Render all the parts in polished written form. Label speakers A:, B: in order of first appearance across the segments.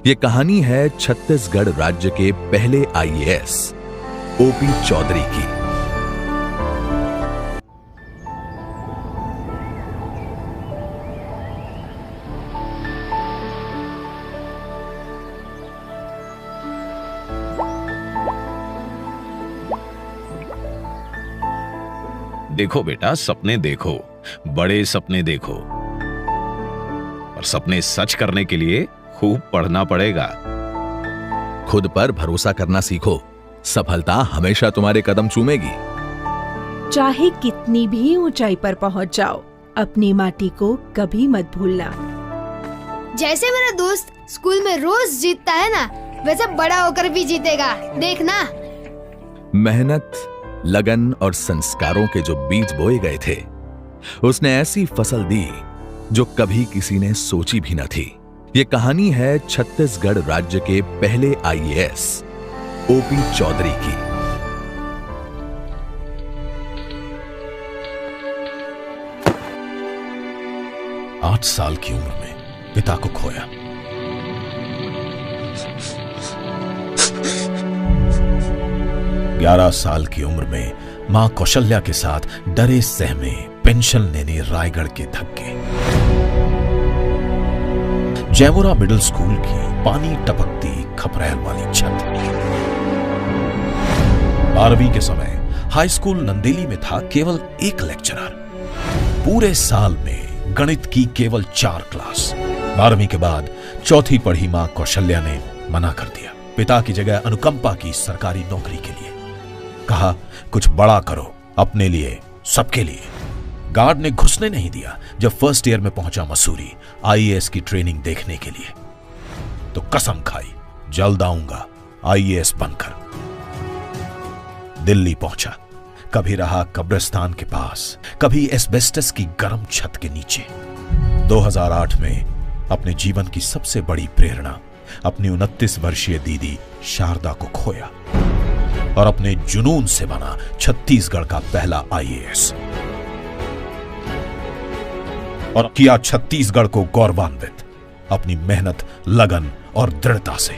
A: ये कहानी है छत्तीसगढ़ राज्य के पहले आईएएस ओपी चौधरी की।
B: देखो बेटा, सपने देखो, बड़े सपने देखो, और सपने सच करने के लिए खूब पढ़ना पड़ेगा।
A: खुद पर भरोसा करना सीखो, सफलता हमेशा तुम्हारे कदम चूमेगी।
C: चाहे कितनी भी ऊंचाई पर पहुंच जाओ, अपनी माटी को कभी मत भूलना।
D: जैसे मेरा दोस्त स्कूल में रोज जीतता है ना, वैसे बड़ा होकर भी जीतेगा, देखना।
A: मेहनत, लगन और संस्कारों के जो बीज बोए गए थे, उसने ऐसी फसल दी जो कभी किसी ने सोची भी न थी। ये कहानी है छत्तीसगढ़ राज्य के पहले आईएएस ओपी चौधरी की।
E: आठ साल की उम्र में पिता को खोया। ग्यारह साल की उम्र में मां कौशल्या के साथ डरे सहमे पेंशन लेने रायगढ़ के धक्के। जयमुरा मिडिल स्कूल की पानी टपकती खपरेल वाली छत। 12वीं के समय हाई स्कूल नंदेली में था केवल एक लेक्चरर। पूरे साल में गणित की केवल 4 क्लास। 12वीं के बाद चौथी पढ़ी मां कौशल्या ने मना कर दिया। पिता की जगह अनुकंपा की सरकारी नौकरी के लिए। कहा कुछ बड़ा करो, अपने लिए, सबके लिए। गार्ड ने घुसने नहीं दिया जब फर्स्ट ईयर में पहुंचा मसूरी आईएएस की ट्रेनिंग देखने के लिए। तो कसम खाई, जल्द आऊंगा आईएएस बनकर। दिल्ली पहुंचा। कभी रहा कब्रिस्तान के पास, कभी एस्बेस्टस की गर्म छत के नीचे। 2008 में अपने जीवन की सबसे बड़ी प्रेरणा अपनी 29 वर्षीय दीदी शारदा को खोया और अपने जुनून से बना छत्तीसगढ़ का पहला आईएएस और किया छत्तीसगढ़ को गौरवान्वित अपनी मेहनत, लगन और दृढ़ता से।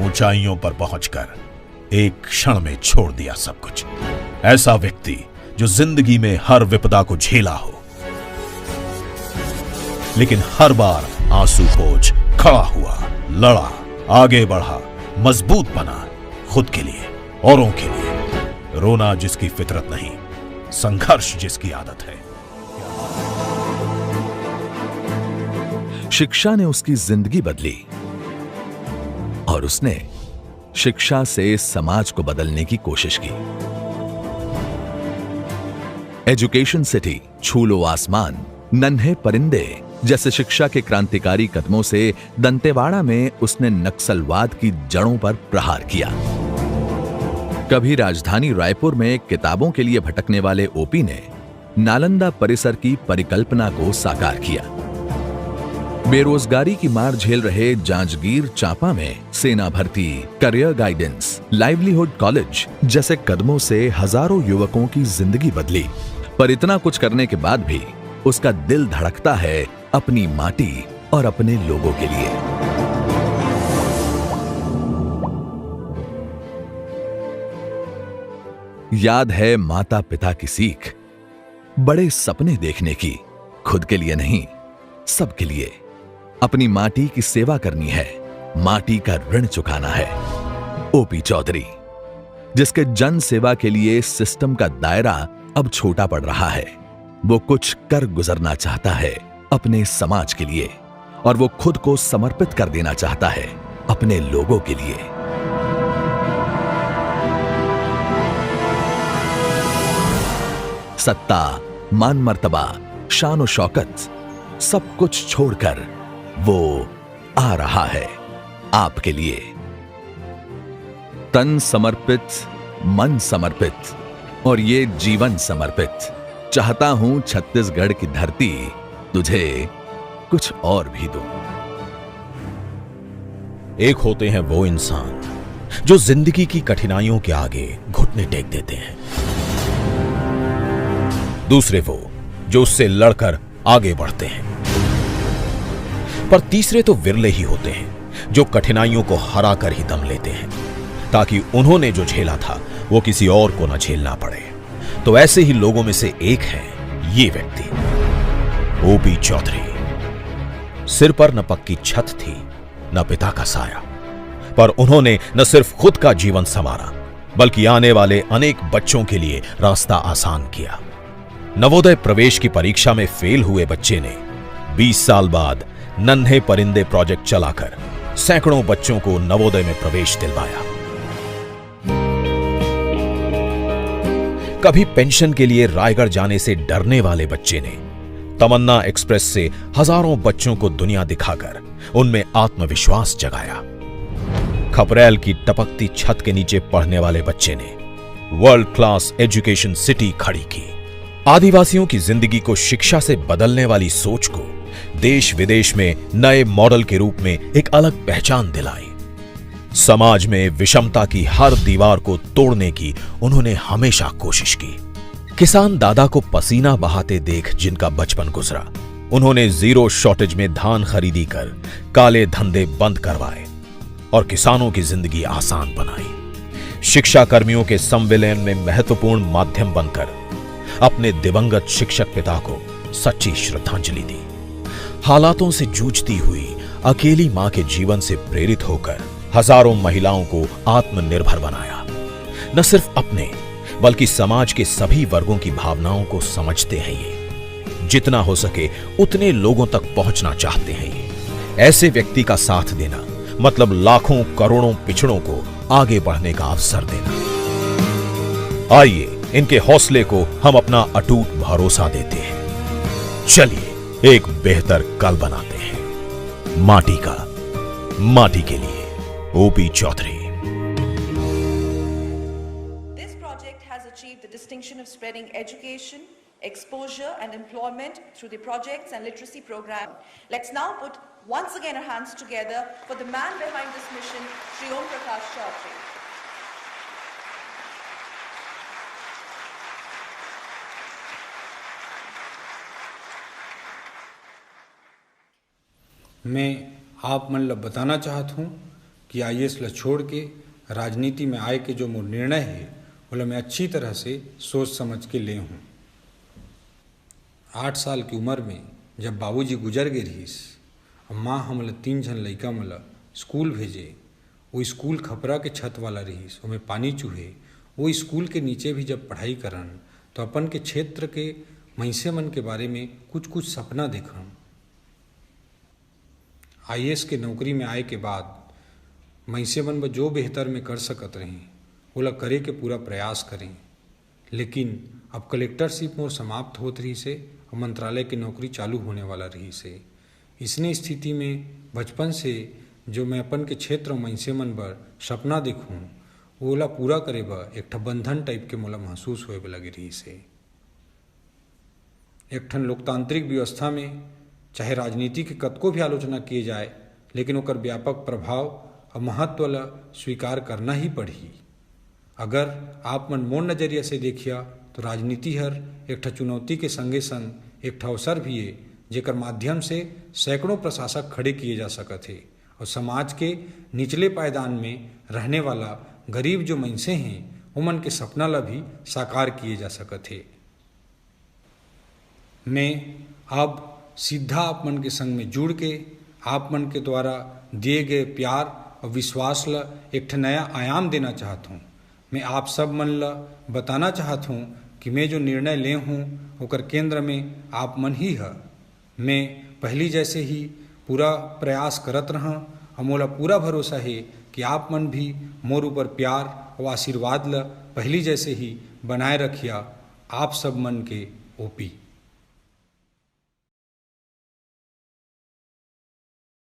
E: ऊंचाइयों पर पहुंचकर एक क्षण में छोड़ दिया सब कुछ। ऐसा व्यक्ति जो जिंदगी में हर विपदा को झेला हो, लेकिन हर बार आंसू पोंछ खड़ा हुआ, लड़ा, आगे बढ़ा, मजबूत बना, खुद के लिए, औरों के लिए। रोना जिसकी फितरत नहीं, संघर्ष जिसकी आदत है।
A: शिक्षा ने उसकी जिंदगी बदली और उसने शिक्षा से समाज को बदलने की कोशिश की। एजुकेशन सिटी, छू लो आसमान, नन्हे परिंदे जैसे शिक्षा के क्रांतिकारी कदमों से दंतेवाड़ा में उसने नक्सलवाद की जड़ों पर प्रहार किया। कभी राजधानी रायपुर में किताबों के लिए भटकने वाले ओपी ने नालंदा परिसर की परिकल्पना को साकार किया। बेरोजगारी की मार झेल रहे जांजगीर चांपा में सेना भर्ती, करियर गाइडेंस, लाइवलीहुड कॉलेज जैसे कदमों से हजारों युवकों की जिंदगी बदली। पर इतना कुछ करने के बाद भी उसका दिल धड़कता है अपनी माटी और अपने लोगों के लिए। याद है माता पिता की सीख, बड़े सपने देखने की, खुद के लिए नहीं, सबके लिए। अपनी माटी की सेवा करनी है, माटी का ऋण चुकाना है। ओपी चौधरी, जिसके जन सेवा के लिए सिस्टम का दायरा अब छोटा पड़ रहा है, वो कुछ कर गुजरना चाहता है अपने समाज के लिए, और वो खुद को समर्पित कर देना चाहता है अपने लोगों के लिए। सत्ता, मान मर्तबा, शान और शौकत सब कुछ छोड़कर वो आ रहा है आपके लिए। तन समर्पित, मन समर्पित और ये जीवन समर्पित। चाहता हूं छत्तीसगढ़ की धरती तुझे कुछ और भी दूं।
E: एक होते हैं वो इंसान जो जिंदगी की कठिनाइयों के आगे घुटने टेक देते हैं, दूसरे वो जो उससे लड़कर आगे बढ़ते हैं, पर तीसरे तो विरले ही होते हैं जो कठिनाइयों को हरा कर ही दम लेते हैं ताकि उन्होंने जो झेला था वो किसी और को न झेलना पड़े। तो ऐसे ही लोगों में से एक है ये व्यक्ति, ओपी चौधरी। सिर पर न पक्की छत थी न पिता का साया, पर उन्होंने न सिर्फ खुद का जीवन संवारा बल्कि आने वाले अनेक बच्चों के लिए रास्ता आसान किया। नवोदय प्रवेश की परीक्षा में फेल हुए बच्चे ने 20 साल बाद नन्हे परिंदे प्रोजेक्ट चलाकर सैकड़ों बच्चों को नवोदय में प्रवेश दिलवाया। कभी पेंशन के लिए रायगढ़ जाने से डरने वाले बच्चे ने तमन्ना एक्सप्रेस से हजारों बच्चों को दुनिया दिखाकर उनमें आत्मविश्वास जगाया। खपरेल की टपकती छत के नीचे पढ़ने वाले बच्चे ने वर्ल्ड क्लास एजुकेशन सिटी खड़ी की। आदिवासियों की जिंदगी को शिक्षा से बदलने वाली सोच को देश विदेश में नए मॉडल के रूप में एक अलग पहचान दिलाई। समाज में विषमता की हर दीवार को तोड़ने की उन्होंने हमेशा कोशिश की। किसान दादा को पसीना बहाते देख जिनका बचपन गुजरा, उन्होंने जीरो शॉर्टेज में धान खरीदी कर काले धंधे बंद करवाए और किसानों की जिंदगी आसान बनाई। शिक्षा कर्मियों के संविलियन में महत्वपूर्ण माध्यम बनकर अपने दिवंगत शिक्षक पिता को सच्ची श्रद्धांजलि दी। हालातों से जूझती हुई अकेली मां के जीवन से प्रेरित होकर हजारों महिलाओं को आत्मनिर्भर बनाया। न सिर्फ अपने बल्कि समाज के सभी वर्गों की भावनाओं को समझते हैं ये, जितना हो सके उतने लोगों तक पहुंचना चाहते हैं ये। ऐसे व्यक्ति का साथ देना मतलब लाखों करोड़ों पिछड़ों को आगे बढ़ने का अवसर देना। आइए इनके हौसले को हम अपना अटूट भरोसा देते हैं। चलिए एक बेहतर कल बनाते हैं। माटी के लिए OP Choudhary.
F: This project has achieved the distinction of spreading education, exposure and employment through the projects and literacy program. Let's now put once again our hands together for the man behind this mission, Shri Om Prakash Chaudhary.
G: मैं आप मन ला बताना चाहत हूँ कि IAS ला छोड़ के राजनीति में आए के जो मोर निर्णय है वो मैं अच्छी तरह से सोच समझ के ले हूँ। 8 साल की उम्र में जब बाबूजी गुजर गए रहीस और माँ हमला 3 जन लड़का मला स्कूल भेजे, वो स्कूल खपरा के छत वाला रहीस, वो में पानी चूहे। वो स्कूल के नीचे भी जब पढ़ाई करन तो अपन के क्षेत्र के महिसे मन के बारे में कुछ कुछ सपना देखन। आईएएस के नौकरी में आए के बाद महिसे मन में जो बेहतर में कर सकत रही ओला करे के पूरा प्रयास करें, लेकिन अब कलेक्टरशिप मोर समाप्त होत रही से और मंत्रालय की नौकरी चालू होने वाला रही से। इसने स्थिति में बचपन से जो मैं अपन के क्षेत्र महिसे मन बर सपना देखूँ ओला पूरा करे बर एक ठन बंधन टाइप के मोला महसूस होए लगे रही से। एक ठन लोकतांत्रिक व्यवस्था में चाहे राजनीति के कतको भी आलोचना किए जाए, लेकिन ओकर व्यापक प्रभाव और महत्व ला स्वीकार करना ही पड़ी। अगर आप मन मोर नजरिया से देखिया तो राजनीति हर एक ठा चुनौती के संगे संग एक ठा अवसर भी है जेकर माध्यम से सैकड़ों प्रशासक खड़े किए जा सकत है और समाज के निचले पायदान में रहने वाला गरीब जो मइनसे हैं उमन के सपना ला भी साकार किए जा सकत है। मैं अब सीधा आप मन के संग में जुड़ के आप मन के द्वारा दिए गए प्यार और विश्वास ला एक ठन नया आयाम देना चाहता हूँ। मैं आप सब मन ला बताना चाहता हूँ कि मैं जो निर्णय ले हूँ ओकर केंद्र में आप मन ही है। मैं पहली जैसे ही पूरा प्रयास करत रहा और मोला पूरा भरोसा है कि आप मन भी मोर ऊपर प्यार और आशीर्वाद ला पहली जैसे ही बनाए रखिया। आप सब मन के ओपी।